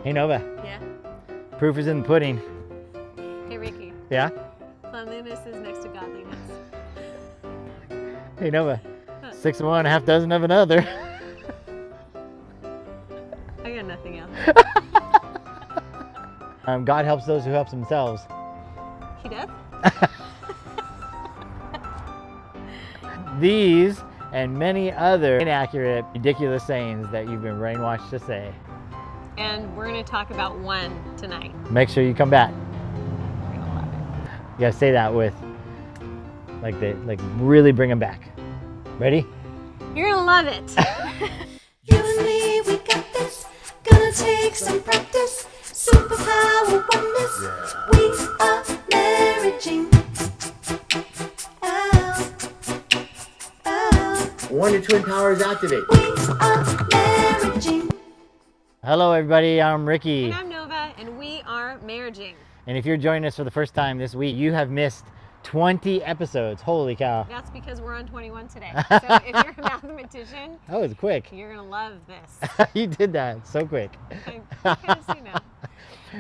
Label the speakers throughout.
Speaker 1: Hey Nova,
Speaker 2: Yeah.
Speaker 1: proof is in the pudding.
Speaker 2: Hey Ricky.
Speaker 1: Yeah?
Speaker 2: Cleanliness is next to godliness.
Speaker 1: Hey Nova, 6 of one, half dozen of another.
Speaker 2: I got nothing else.
Speaker 1: God helps those who help themselves.
Speaker 2: He does?
Speaker 1: These and many other inaccurate, ridiculous sayings that you've been brainwashed to say.
Speaker 2: And we're going to talk about one tonight.
Speaker 1: Make sure you come back.
Speaker 2: You're going to love it.
Speaker 1: You gotta say that with, like really bring them back. Ready?
Speaker 2: You're going to love it.
Speaker 3: You and me, we got this. Gonna take some practice. Superpower oneness. We are marriaging. Oh, oh.
Speaker 1: One to twin powers activate.
Speaker 3: We are marriaging.
Speaker 1: Hello everybody, I'm Ricky.
Speaker 2: And I'm Nova, and we are marriaging.
Speaker 1: And if you're joining us for the first time this week, you have missed 20 episodes. Holy cow.
Speaker 2: That's because we're on 21 today. So if you're a mathematician,
Speaker 1: That was quick.
Speaker 2: you're going to love this.
Speaker 1: You did that so quick.
Speaker 2: Because, you know.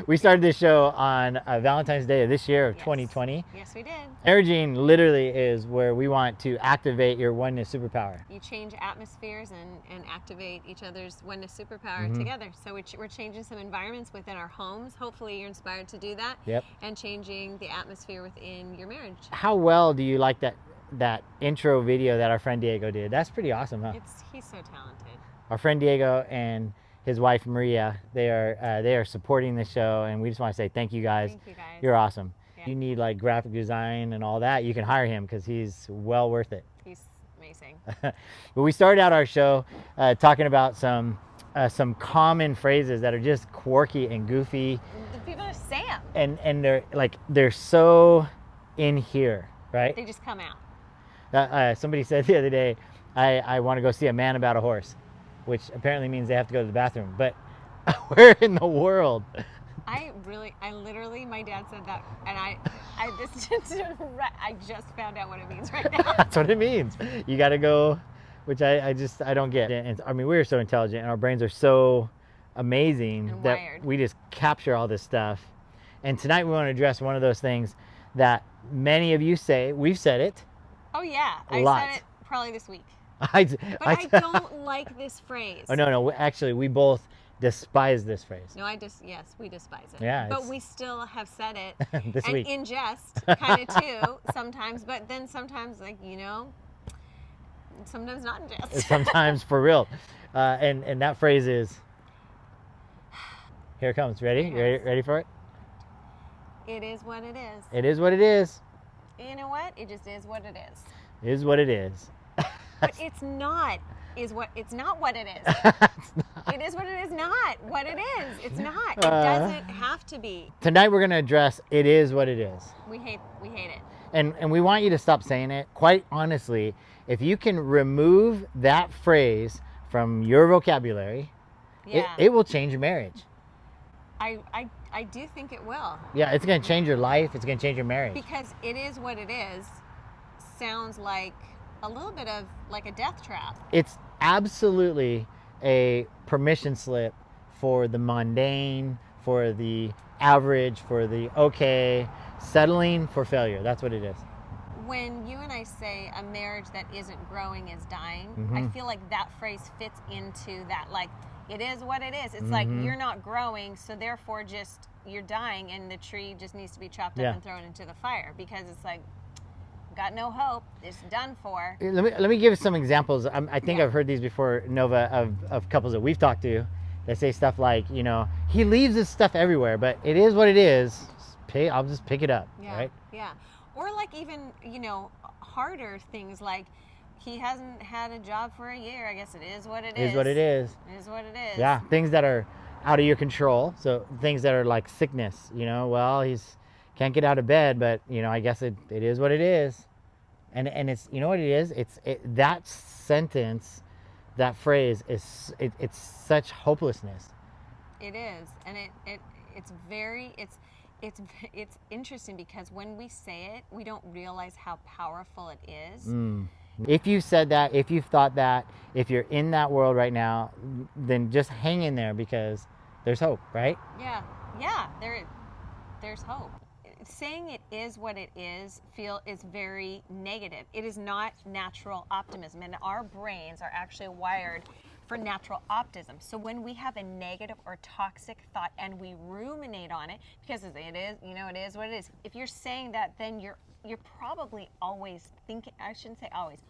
Speaker 1: We started this show on Valentine's Day of this year of
Speaker 2: Yes.
Speaker 1: 2020.
Speaker 2: Yes, we did.
Speaker 1: Marriaging literally is where we want to activate your oneness superpower.
Speaker 2: You change atmospheres and activate each other's oneness superpower
Speaker 1: Mm-hmm.
Speaker 2: together. So we're changing some environments within our homes. Hopefully you're inspired to do that.
Speaker 1: Yep.
Speaker 2: And changing the atmosphere within your marriage.
Speaker 1: How well do you like that intro video that our friend Diego did? That's pretty awesome, huh?
Speaker 2: He's so talented.
Speaker 1: Our friend Diego and his wife Maria, they are supporting the show, and we just want to say thank you guys.
Speaker 2: Thank you guys.
Speaker 1: You're awesome.
Speaker 2: Yeah.
Speaker 1: You need like graphic design and all that, you can hire him because he's well worth it.
Speaker 2: He's amazing.
Speaker 1: But we started out our show talking about some common phrases that are just quirky and goofy,
Speaker 2: The people just say them.
Speaker 1: and they're so in here, right?
Speaker 2: They just come out.
Speaker 1: Somebody said the other day, I want to go see a man about a horse, which apparently means they have to go to the bathroom. But where in the world?
Speaker 2: I literally, my dad said that, and I just found out what it means right now.
Speaker 1: That's what it means. You got to go, which I don't get. And I mean, we're so intelligent, and our brains are so amazing
Speaker 2: And
Speaker 1: that
Speaker 2: wired.
Speaker 1: we just capture all this stuff. And tonight we want to address one of those things that many of you say. We've said it.
Speaker 2: Oh yeah,
Speaker 1: A
Speaker 2: I
Speaker 1: lot.
Speaker 2: said it probably this week. But
Speaker 1: I
Speaker 2: I don't like this phrase.
Speaker 1: Oh no, actually, we both despise this phrase.
Speaker 2: No, yes, we despise it.
Speaker 1: Yeah,
Speaker 2: But
Speaker 1: it's-
Speaker 2: we still have said it.
Speaker 1: This
Speaker 2: and
Speaker 1: week.
Speaker 2: in jest, kind of too, sometimes. But then sometimes, sometimes not in jest.
Speaker 1: Sometimes for real. And that phrase is, here it comes. Ready? You
Speaker 2: Yes.
Speaker 1: ready for it?
Speaker 2: It is what it is.
Speaker 1: It is what it is.
Speaker 2: You know what? It just is what it is.
Speaker 1: It is what it is.
Speaker 2: But it's not what it is.
Speaker 1: It's not.
Speaker 2: It is what it is not what it is. It's not. It
Speaker 1: Uh.
Speaker 2: doesn't have to be.
Speaker 1: Tonight we're going to address it is what it is.
Speaker 2: We hate it.
Speaker 1: And we want you to stop saying it. Quite honestly, if you can remove that phrase from your vocabulary,
Speaker 2: Yeah.
Speaker 1: it will change your marriage.
Speaker 2: I do think it will.
Speaker 1: Yeah, it's going to change your life. It's going to change your marriage.
Speaker 2: Because it is what it is sounds like a little bit of like a death trap.
Speaker 1: It's absolutely a permission slip for the mundane, for the average, for the okay, settling for failure. That's what it is.
Speaker 2: When you and I say a marriage that isn't growing is dying,
Speaker 1: Mm-hmm.
Speaker 2: I feel like that phrase fits into that. Like, it is what it is. It's like
Speaker 1: Mm-hmm.
Speaker 2: you're not growing, so therefore just you're dying, and the tree just needs to be chopped
Speaker 1: Yeah.
Speaker 2: up and thrown into the fire because it's like got no hope. It's done for.
Speaker 1: Let me give some examples. I think
Speaker 2: Yeah.
Speaker 1: I've heard these before, Nova, of couples that we've talked to that say stuff like, he leaves his stuff everywhere, but it is what it is. I'll just pick it up,
Speaker 2: Yeah.
Speaker 1: right?
Speaker 2: Yeah. Or like even, harder things like he hasn't had a job for a year. I guess it is what it
Speaker 1: It
Speaker 2: is.
Speaker 1: is what it is.
Speaker 2: It is what it is.
Speaker 1: Yeah, things that are out of your control. So things that are like sickness, well, he's can't get out of bed, but I guess it is what it is. And it's, what it is? That sentence, that phrase it's such hopelessness.
Speaker 2: It is. And it's interesting because when we say it, we don't realize how powerful it is.
Speaker 1: If you said that, if you've thought that, if you're in that world right now, then just hang in there because there's hope, right?
Speaker 2: Yeah, there's hope. Saying it is what it is is very negative. It is not natural optimism, and our brains are actually wired for natural optimism. So when we have a negative or toxic thought and we ruminate on it, because it is, it is what it is. If you're saying that, then you're probably always thinking. I shouldn't say always.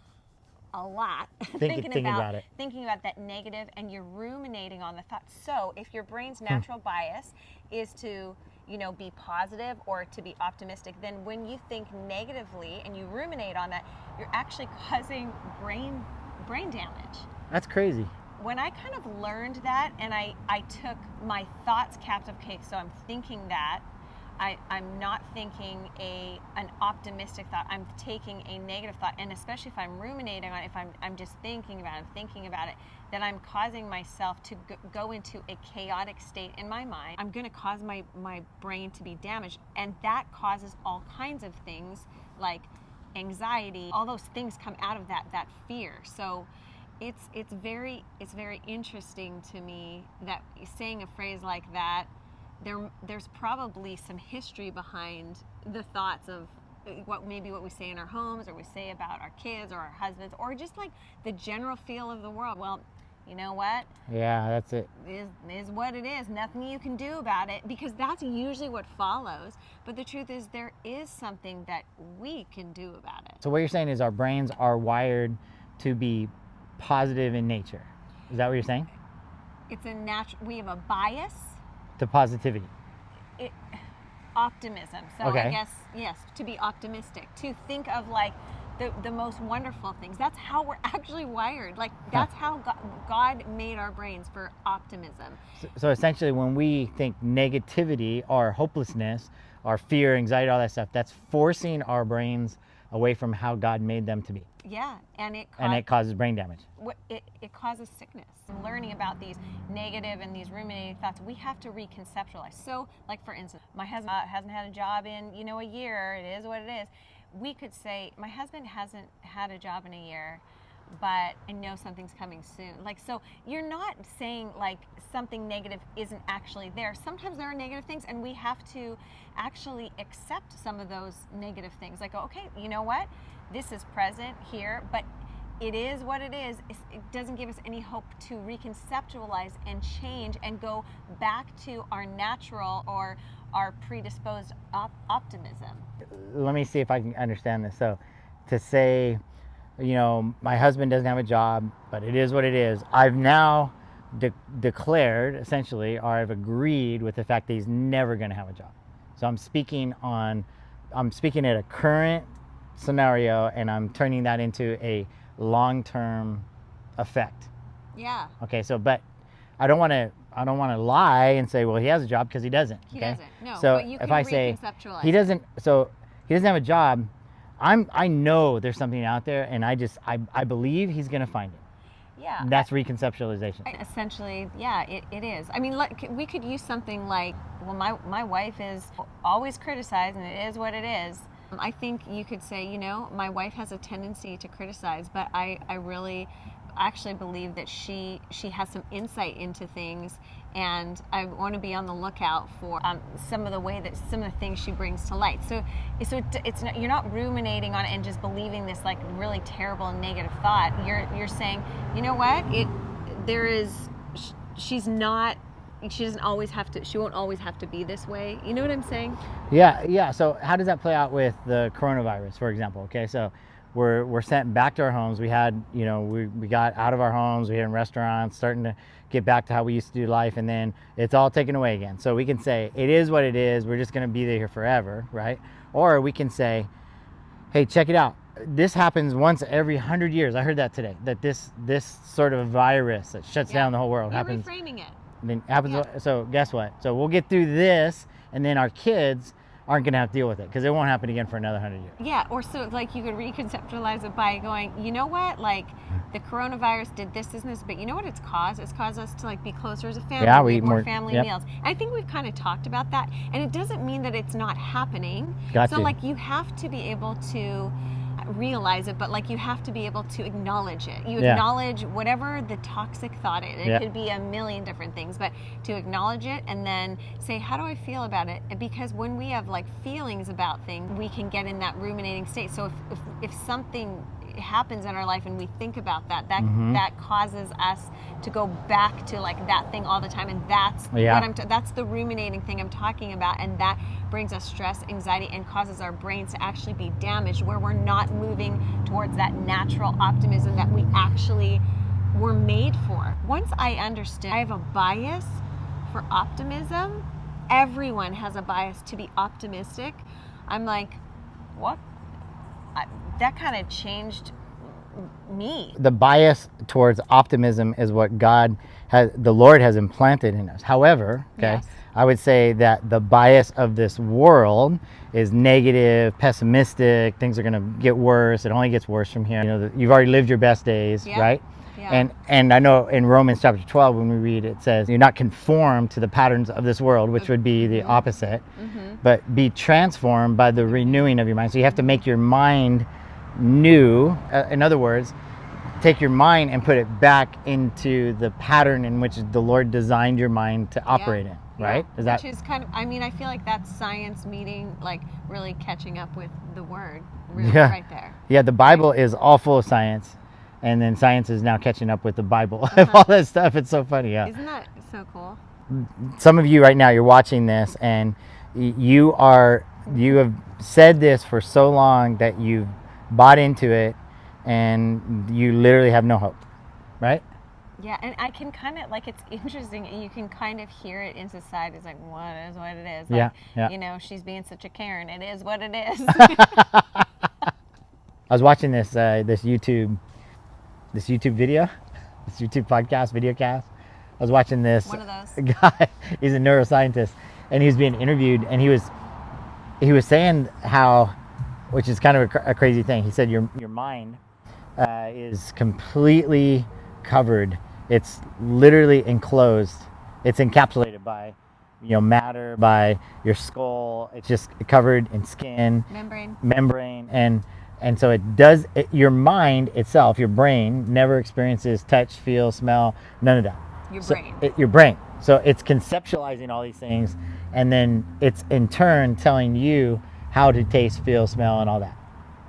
Speaker 2: A lot
Speaker 1: thinking about it.
Speaker 2: Thinking about that negative, and you're ruminating on the thought. So if your brain's natural bias is to be positive or to be optimistic, then when you think negatively and you ruminate on that, you're actually causing brain damage.
Speaker 1: That's crazy.
Speaker 2: When I kind of learned that, and I took my thoughts captive, so I'm thinking that, I'm not thinking an optimistic thought. I'm taking a negative thought, and especially if I'm ruminating on it, if I'm just thinking about it, then I'm causing myself to go into a chaotic state in my mind. I'm going to cause my brain to be damaged, and that causes all kinds of things like anxiety. All those things come out of that fear. So it's very interesting to me that saying a phrase like that. There's probably some history behind the thoughts of what we say in our homes, or we say about our kids or our husbands, or just like the general feel of the world. Well, you know what?
Speaker 1: Yeah, that's it.
Speaker 2: Is what it is. Nothing you can do about it, because that's usually what follows. But the truth is, there is something that we can do about it.
Speaker 1: So what you're saying is our brains are wired to be positive in nature. Is that what you're saying?
Speaker 2: It's a natural. We have a bias
Speaker 1: to positivity.
Speaker 2: Optimism. So
Speaker 1: okay.
Speaker 2: I guess, yes, to be optimistic, to think of like the most wonderful things. That's how we're actually wired. Like that's how God made our brains, for optimism.
Speaker 1: So essentially when we think negativity or hopelessness or fear, anxiety, all that stuff, that's forcing our brains away from how God made them to be.
Speaker 2: Yeah, and it
Speaker 1: causes brain damage.
Speaker 2: It causes sickness. Learning about these negative and these ruminating thoughts, we have to reconceptualize. So, like for instance, my husband hasn't had a job in a year. It is what it is. We could say, my husband hasn't had a job in a year, but I know something's coming soon. Like, so you're not saying like something negative isn't actually there. Sometimes there are negative things, and we have to actually accept some of those negative things. Like, okay, you know what? This is present here, but it is what it is. It doesn't give us any hope to reconceptualize and change and go back to our natural or our predisposed optimism.
Speaker 1: Let me see if I can understand this. So to say, my husband doesn't have a job, but it is what it is. I've now declared essentially, or I've agreed with the fact that he's never going to have a job. So I'm speaking at a current scenario, and I'm turning that into a long-term effect.
Speaker 2: Yeah.
Speaker 1: Okay. So, but I don't want to lie and say, well, he has a job, because he doesn't.
Speaker 2: He doesn't. No.
Speaker 1: So
Speaker 2: but you can
Speaker 1: if I say he doesn't have a job, I know there's something out there, and I believe he's going to find it.
Speaker 2: Yeah.
Speaker 1: That's reconceptualization.
Speaker 2: Essentially, yeah, it is. I mean, we could use something like, well, my wife is always criticized, and it is what it is. I think you could say, my wife has a tendency to criticize, but I really actually believe that she has some insight into things, and I want to be on the lookout for some of the things she brings to light. So it's not, you're not ruminating on it and just believing this like really terrible and negative thought. You're saying, you know what? She won't always have to be this way. You know what I'm saying?
Speaker 1: Yeah. So how does that play out with the coronavirus, for example? Okay, so we're sent back to our homes. We had, we got out of our homes. We were in restaurants, starting to get back to how we used to do life, and then it's all taken away again. So we can say it is what it is. We're just going to be there forever, right? Or we can say, hey, check it out. This happens once every 100 years. I heard that today. That this sort of virus that shuts down the whole world happens.
Speaker 2: You're reframing it.
Speaker 1: Then happens. Yeah. So guess what? So we'll get through this, and then our kids aren't going to have to deal with it, because it won't happen again for another 100 years.
Speaker 2: Yeah, or so like you could reconceptualize it by going, you know what, like the coronavirus did this and this, but you know what it's caused? It's caused us to like be closer as a family.
Speaker 1: Yeah, we
Speaker 2: eat more family
Speaker 1: yep.
Speaker 2: meals. And I think we've kind of talked about that, and it doesn't mean that it's not happening.
Speaker 1: Gotcha.
Speaker 2: So like you have to be able to realize it, but like you have to be able to acknowledge it. You
Speaker 1: Yeah.
Speaker 2: acknowledge whatever the toxic thought is. It
Speaker 1: Yeah.
Speaker 2: could be a million different things, but to acknowledge it and then say, how do I feel about it? Because when we have like feelings about things, we can get in that ruminating state. So if something happens in our life and we think about that that causes us to go back to like that thing all the time, and that's
Speaker 1: Yeah.
Speaker 2: what that's the ruminating thing I'm talking about, and that brings us stress, anxiety, and causes our brains to actually be damaged, where we're not moving towards that natural optimism that we actually were made for. Once I understood I have a bias for optimism, everyone has a bias to be optimistic, I'm like, what? That kind of changed me.
Speaker 1: The bias towards optimism is what the Lord has implanted in us. However, okay,
Speaker 2: Yes.
Speaker 1: I would say that the bias of this world is negative, pessimistic. Things are going to get worse. It only gets worse from here. You know, you've already lived your best days,
Speaker 2: Yeah.
Speaker 1: right?
Speaker 2: Yeah.
Speaker 1: And I know in Romans chapter 12, when we read, it says, you're not conformed to the patterns of this world, which would be the opposite, but be transformed by the renewing of your mind. So you have to make your mind new. In other words, take your mind and put it back into the pattern in which the Lord designed your mind to operate in, right?
Speaker 2: Yeah. Which is kind of, I mean, I feel like that's science meeting, like really catching up with the word, really right there.
Speaker 1: Yeah, the Bible is all full of science, and then science is now catching up with the Bible. All that stuff. It's so funny, yeah.
Speaker 2: Isn't that so cool?
Speaker 1: Some of you right now, you're watching this, and you have said this for so long that you've bought into it, and you literally have no hope, right?
Speaker 2: Yeah, and I can kind of, like, it's interesting, and you can kind of hear it in society. It's like, what is what it is. Like,
Speaker 1: Yeah.
Speaker 2: you know, she's being such a Karen. It is what it is.
Speaker 1: I was watching this YouTube video, this YouTube podcast, videocast. I was watching this
Speaker 2: One of those.
Speaker 1: guy. He's a neuroscientist, and he was being interviewed, and he was saying how, which is kind of a crazy thing. He said your mind is completely covered. It's literally enclosed. It's encapsulated by, matter, by your skull. It's just covered in skin, membrane, and so your mind itself, your brain, never experiences touch, feel, smell, none of that. Your brain. So it's conceptualizing all these things, and then it's in turn telling you how to taste, feel, smell, and all that,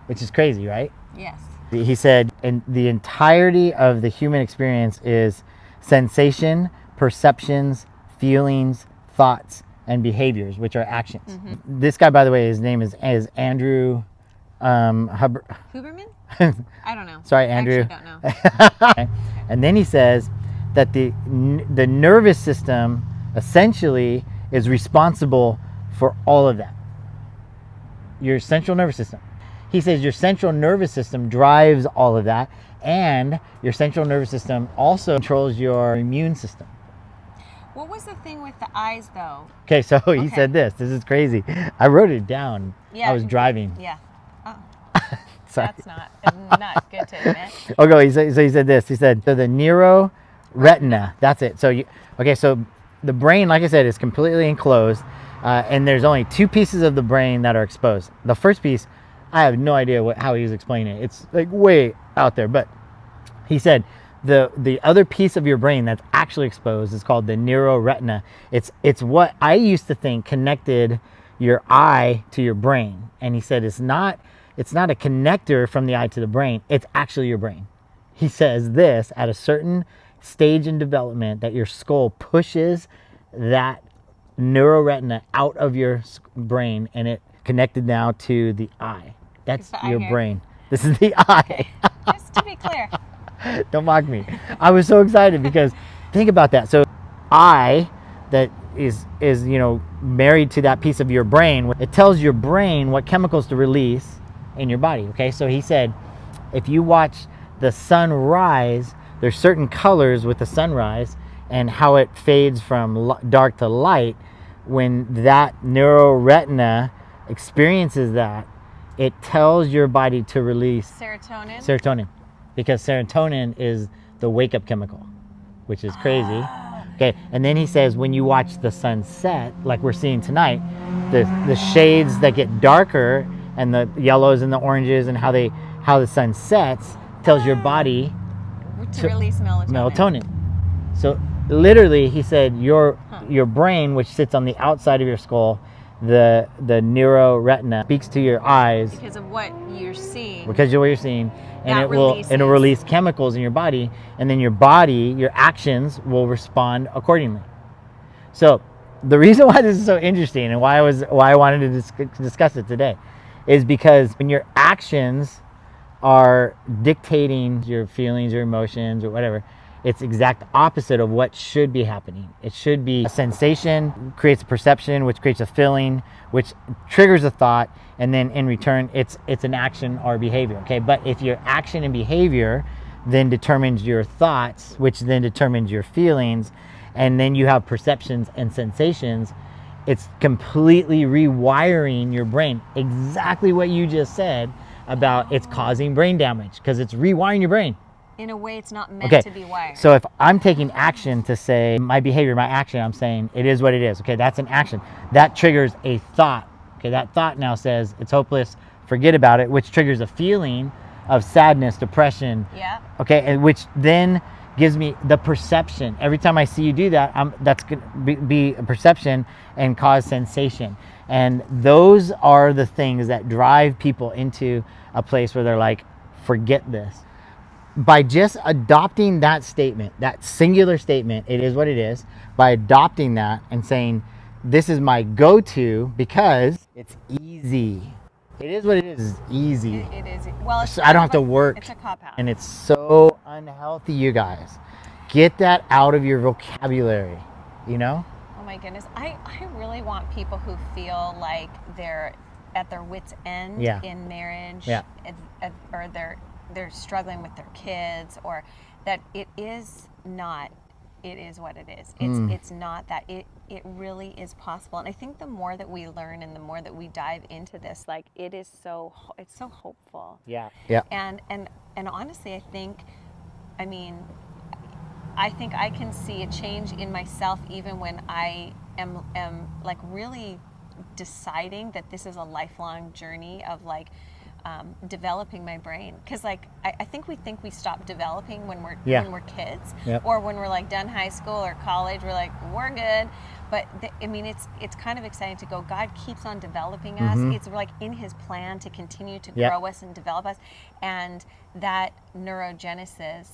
Speaker 1: which is crazy, right?
Speaker 2: Yes.
Speaker 1: He said, and the entirety of the human experience is sensation, perceptions, feelings, thoughts, and behaviors, which are actions. This guy, by the way, his name is Andrew
Speaker 2: Huberman? I don't know.
Speaker 1: Sorry, Andrew.
Speaker 2: I actually don't know.
Speaker 1: And then he says that the nervous system essentially is responsible for all of that. Your central nervous system. He says your central nervous system drives all of that, and your central nervous system also controls your immune system.
Speaker 2: What was the thing with the eyes, though?
Speaker 1: Okay, so he said this. This is crazy. I wrote it down.
Speaker 2: Yeah.
Speaker 1: I was driving.
Speaker 2: Yeah. Oh,
Speaker 1: Sorry.
Speaker 2: that's not good to admit.
Speaker 1: Okay, so he said this. He said, so the neuroretina, that's it. So so the brain, like I said, is completely enclosed, and there's only two pieces of the brain that are exposed. The first piece, I have no idea how he was explaining it. It's like way out there, but he said the other piece of your brain that's actually exposed is called the neuroretina. It's what I used to think connected your eye to your brain, and he said it's not a connector from the eye to the brain. It's actually your brain. He says this at a certain stage in development that your skull pushes that neuroretina out of your brain, and it connected now to the eye. That's your brain. This is the eye.
Speaker 2: Just to be clear.
Speaker 1: Don't mock me. I was so excited because think about that. So eye that is married to that piece of your brain, it tells your brain what chemicals to release in your body. Okay, so he said if you watch the sun rise, there's certain colors with the sunrise and how it fades from dark to light. When that neuroretina experiences that, it tells your body to release serotonin, because serotonin is the wake-up chemical, which is crazy. Okay, and then he says when you watch the sun set, like we're seeing tonight, the shades that get darker and the yellows and the oranges and how they how the sun sets tells your body
Speaker 2: To release melatonin.
Speaker 1: So literally, he said your brain, which sits on the outside of your skull, the neuroretina speaks to your eyes
Speaker 2: Because of what you're seeing.
Speaker 1: because of what you're seeing, and
Speaker 2: That
Speaker 1: it'll
Speaker 2: releases.
Speaker 1: release chemicals in your body, and then your body, your actions will respond accordingly. So the reason why this is so interesting and why I wanted to discuss it today is because when your actions are dictating your feelings or emotions or whatever, it's exact opposite of what should be happening. It should be a sensation, creates a perception, which creates a feeling, which triggers a thought, and then in return, it's an action or behavior. Okay, but if your action and behavior then determines your thoughts, which then determines your feelings, and then you have perceptions and sensations, it's completely rewiring your brain. Exactly what you just said about it's causing brain damage because it's rewiring your brain.
Speaker 2: In a way, it's not meant to be wired.
Speaker 1: So if I'm taking action to say my behavior, my action, I'm saying it is what it is. Okay, that's an action. That triggers a thought. Okay, that thought now says it's hopeless, forget about it, which triggers a feeling of sadness, depression.
Speaker 2: Yeah.
Speaker 1: Okay, and which then gives me the perception. Every time I see you do that, that's going to be a perception and cause sensation. And those are the things that drive people into a place where they're like, forget this. By just adopting that statement, that singular statement, it is what it is, by adopting that and saying, this is my go-to because it's easy. It is what it is. It's easy.
Speaker 2: It is. Well,
Speaker 1: So I don't have to work.
Speaker 2: It's a cop-out.
Speaker 1: And it's so unhealthy, you guys. Get that out of your vocabulary, you know?
Speaker 2: Oh my goodness. I really want people who feel like they're at their wits' end
Speaker 1: Yeah.
Speaker 2: in marriage,
Speaker 1: Yeah.
Speaker 2: or they're struggling with their kids, or that it is not. It is what it is. It's not that. It really is possible. And I think the more that we learn and the more that we dive into this, like it's so hopeful.
Speaker 1: Yeah. Yeah.
Speaker 2: And honestly, I think I can see a change in myself even when I am like really deciding that this is a lifelong journey of like developing my brain, because like I think we stop developing when we're kids.
Speaker 1: Yep.
Speaker 2: Or when we're like done high school or college, we're like, we're good. But it's kind of exciting to go, God keeps on developing us. It's like in his plan to continue to grow us and develop us, and that neurogenesis,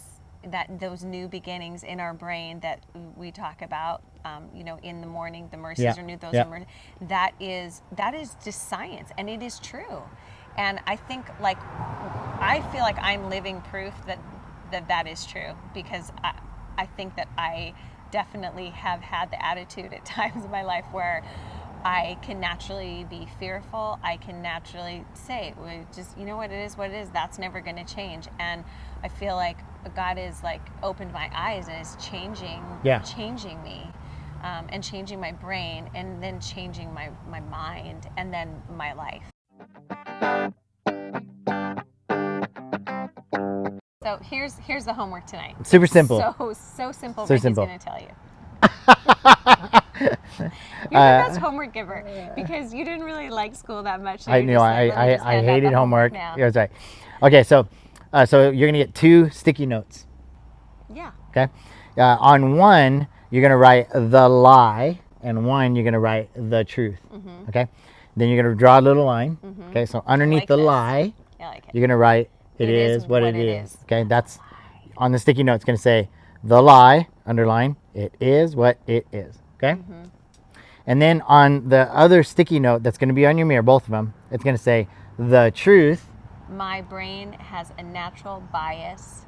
Speaker 2: that those new beginnings in our brain that we talk about, in the morning, the mercies are new, those are mercies. That is just science, and it is true. And I think, like, I feel like I'm living proof that is true, because I think that I definitely have had the attitude at times in my life where I can naturally be fearful. I can naturally say, well, just, what it is, that's never going to change. And I feel like God is like opened my eyes and is changing me, and changing my brain, and then changing my mind, and then my life. So here's the homework tonight.
Speaker 1: It's super simple.
Speaker 2: So simple.
Speaker 1: So
Speaker 2: Ricky's
Speaker 1: simple.
Speaker 2: going to tell you. You're the best homework giver, because you didn't really like school that much. So
Speaker 1: I hated homework.
Speaker 2: Now.
Speaker 1: Yeah, that's right. Okay, so you're gonna get 2 sticky notes.
Speaker 2: Yeah.
Speaker 1: Okay, on one you're gonna write the lie, and one you're gonna write the truth. Okay, then you're gonna draw a little line. Okay, so underneath the lie,
Speaker 2: I like it.
Speaker 1: you're gonna write it is what it is. Okay, that's on the sticky note. It's gonna say the lie, underline, it is what it is. Okay. And then on the other sticky note that's going to be on your mirror, both of them, it's going to say the truth.
Speaker 2: My brain has a natural bias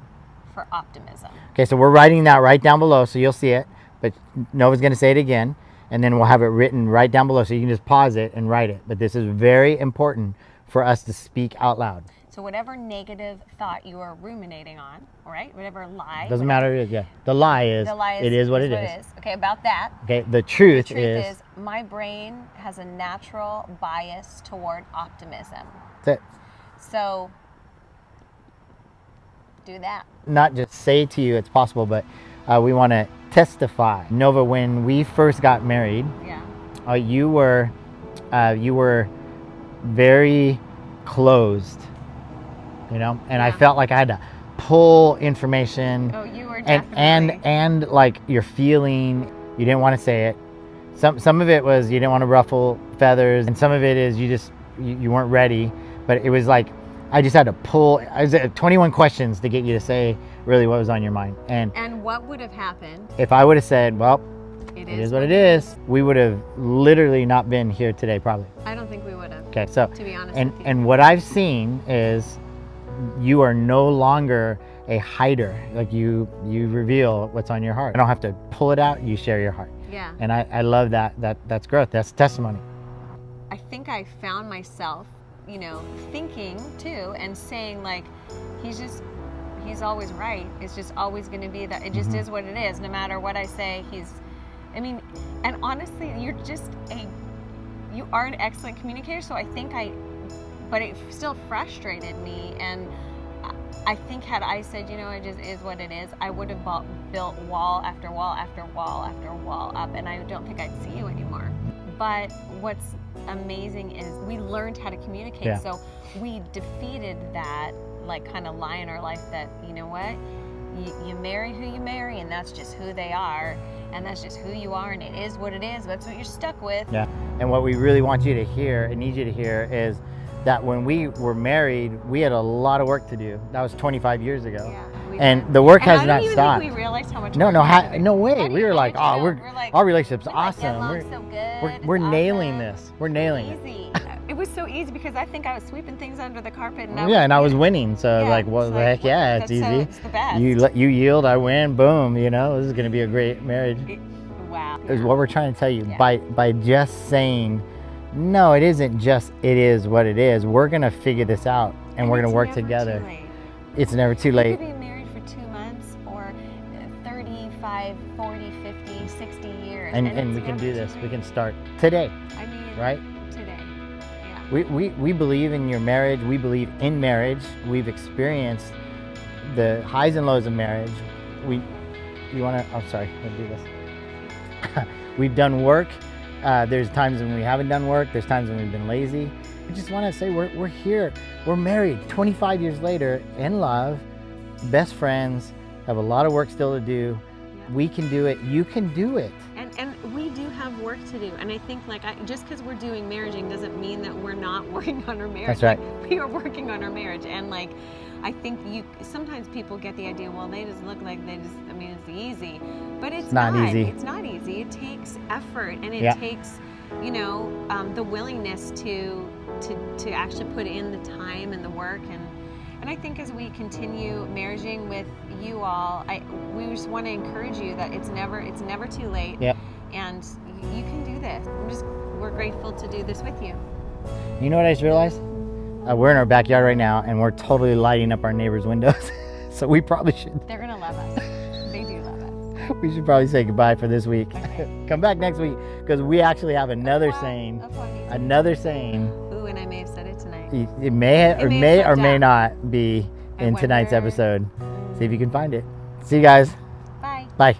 Speaker 2: for optimism.
Speaker 1: Okay, so we're writing that right down below, so you'll see it, but Nova's going to say it again, and then we'll have it written right down below, so you can just pause it and write it. But this is very important for us to speak out loud.
Speaker 2: So whatever negative thought you are ruminating on, right? Whatever lie.
Speaker 1: Doesn't matter. Yeah. The lie is it is what it is.
Speaker 2: Okay, about that.
Speaker 1: Okay, the truth
Speaker 2: is my brain has a natural bias toward optimism.
Speaker 1: That's it.
Speaker 2: So do that.
Speaker 1: Not just say to you it's possible, but we want to testify. Nova, when we first got married, you were very closed. you know, and I
Speaker 2: Yeah.
Speaker 1: felt like I had to pull information.
Speaker 2: Oh, you were
Speaker 1: and
Speaker 2: definitely.
Speaker 1: and like your feeling, you didn't want to say it. Some of it was you didn't want to ruffle feathers, and some of it is you weren't ready. But it was like I just had to pull. I was at 21 questions to get you to say really what was on your mind.
Speaker 2: And what would have happened?
Speaker 1: If I would have said, well,
Speaker 2: It
Speaker 1: it is what it is, we would have literally not been here today, probably.
Speaker 2: I don't think we would have.
Speaker 1: Okay, so
Speaker 2: To be honest
Speaker 1: and
Speaker 2: with you.
Speaker 1: and what I've seen is you are no longer a hider. Like you reveal what's on your heart. I don't have to pull it out. You share your heart,
Speaker 2: Yeah.
Speaker 1: and I love that. That's growth. That's testimony.
Speaker 2: I think I found myself, you know, thinking too and saying like, he's always right. It's just always going to be that. It just is what it is. No matter what I say, and honestly, you are an excellent communicator. So I think but it still frustrated me. And I think had I said, you know, it just is what it is, I would have built wall after wall after wall after wall up, and I don't think I'd see you anymore. But what's amazing is we learned how to communicate.
Speaker 1: Yeah.
Speaker 2: So we defeated that like kind of lie in our life that, you know what, you marry who you marry, and that's just who they are, and that's just who you are, and it is what it is. That's what you're stuck with.
Speaker 1: Yeah. And what we really want you to hear and need you to hear is that when we were married, we had a lot of work to do. That was 25 years ago.
Speaker 2: Yeah, we
Speaker 1: And
Speaker 2: did.
Speaker 1: the work
Speaker 2: And
Speaker 1: has
Speaker 2: I
Speaker 1: not
Speaker 2: don't even
Speaker 1: stopped.
Speaker 2: think we realized how much
Speaker 1: No,
Speaker 2: work
Speaker 1: no,
Speaker 2: we had to do.
Speaker 1: no way.
Speaker 2: How do
Speaker 1: We
Speaker 2: you-
Speaker 1: were
Speaker 2: how
Speaker 1: like,
Speaker 2: did you
Speaker 1: oh,
Speaker 2: know?
Speaker 1: we're
Speaker 2: like,
Speaker 1: our relationship's
Speaker 2: we're like,
Speaker 1: awesome.
Speaker 2: "Get along so good.
Speaker 1: We're
Speaker 2: It's
Speaker 1: nailing
Speaker 2: awesome."
Speaker 1: this. We're nailing it.
Speaker 2: Easy. It was so easy because I think I was sweeping things under the carpet. And
Speaker 1: Yeah, and I was winning, so
Speaker 2: Yeah,
Speaker 1: like, well,
Speaker 2: it's
Speaker 1: the
Speaker 2: like,
Speaker 1: heck yeah, it's
Speaker 2: that's so-
Speaker 1: easy.
Speaker 2: it's the best.
Speaker 1: You yield, I win, boom. You know, this is gonna be a great marriage.
Speaker 2: Wow.
Speaker 1: Is what we're trying to tell you.
Speaker 2: Yeah.
Speaker 1: By just saying, no, it isn't just it is what it is. We're gonna figure this out, and we're gonna
Speaker 2: it's
Speaker 1: work
Speaker 2: never
Speaker 1: together.
Speaker 2: Too late.
Speaker 1: It's never too
Speaker 2: You
Speaker 1: late.
Speaker 2: could be married for 2 months or 35, 40, 50, 60 years.
Speaker 1: And
Speaker 2: it's
Speaker 1: we can
Speaker 2: never
Speaker 1: do
Speaker 2: too
Speaker 1: this. We
Speaker 2: late.
Speaker 1: can start today,
Speaker 2: I mean,
Speaker 1: right?
Speaker 2: today. Yeah.
Speaker 1: We believe in your marriage. We believe in marriage. We've experienced the highs and lows of marriage. You want to? I'm sorry. I'll do this. We've done work. There's times when we haven't done work. There's times when we've been lazy. I just want to say we're here. We're married 25 years later in love, best friends, have a lot of work still to do.
Speaker 2: Yeah.
Speaker 1: We can do it. You can do it.
Speaker 2: And we do have work to do. And I think like just because we're doing marriaging doesn't mean that we're not working on our marriage.
Speaker 1: That's right.
Speaker 2: Like, we are working on our marriage. And like, I think sometimes people get the idea, well, they just look like it's easy. But it's
Speaker 1: not easy.
Speaker 2: It's not easy. It takes effort, and it
Speaker 1: Yeah.
Speaker 2: takes, you know, the willingness to actually put in the time and the work. And I think as we continue marriaging with you all, we just want to encourage you that it's never too late.
Speaker 1: Yep.
Speaker 2: And you can do this. We're grateful to do this with you.
Speaker 1: You know what I just realized? We're in our backyard right now, and we're totally lighting up our neighbors' windows. So we probably should.
Speaker 2: They're gonna love us. They do love us.
Speaker 1: We should probably say goodbye for this week.
Speaker 2: Okay.
Speaker 1: Come back next week because we actually have another
Speaker 2: Wow,
Speaker 1: saying.
Speaker 2: that's funny.
Speaker 1: Another saying.
Speaker 2: Ooh, and I may have said it tonight.
Speaker 1: It may
Speaker 2: It may have
Speaker 1: or
Speaker 2: slipped
Speaker 1: may
Speaker 2: out.
Speaker 1: not be
Speaker 2: I
Speaker 1: in tonight's
Speaker 2: wonder.
Speaker 1: episode. See if you can find it. See you guys.
Speaker 2: Bye.
Speaker 1: Bye.